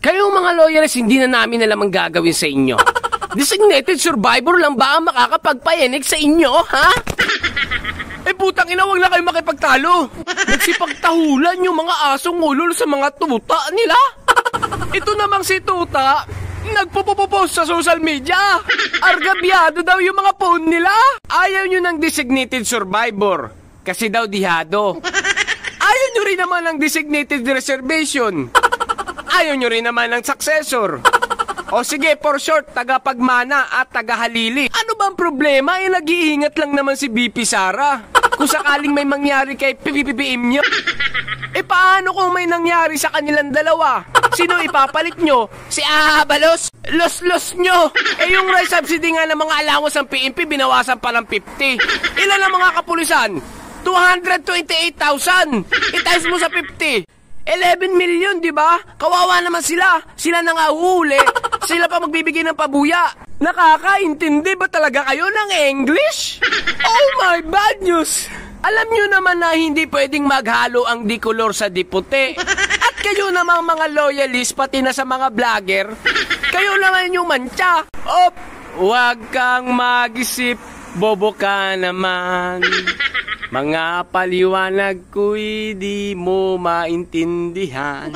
Kayong mga loyalists, hindi na namin alam ang gagawin sa inyo. Designated survivor lang ba ang makakapagpayanig sa inyo, ha? Putang ina, wag na kayo makipagtalo. Nagsipagtahulan yung mga asong ulol sa mga tuta nila. Ito namang si Tuta, nagpupupost sa social media. Argabyado daw yung mga phone nila. Ayaw nyo ng designated survivor kasi daw dihado. Ayaw nyo rin naman ng designated reservation. Ayaw nyo rin naman ng successor. O sige, for short, tagapagmana at tagahalili. Ano bang problema? Nag-iingat lang naman si BP Sara. Kung sakaling may mangyari kay PPPM nyo. Paano kung may nangyari sa kanilang dalawa? Sino ipapalit nyo? Si Abalos? Los nyo! Yung rice subsidy nga ng mga allowance ng PNP, binawasan pa ng 50. Ilan ang mga kapulisan? 228,000. I-times mo sa 50. 11 million, di ba? Kawawa naman sila. Sila na nga uhuli. Sila pa magbibigay ng pabuya. Nakakaintindi ba talaga kayo ng English? Oh my bad news! Alam nyo naman na hindi pwedeng maghalo ang dikolor sa diputi. At kayo namang mga loyalist, pati na sa mga vlogger, kayo naman yung mantsa. Huwag kang mag-isip, bobo ka naman. Mga paliwanag ko'y di mo maintindihan.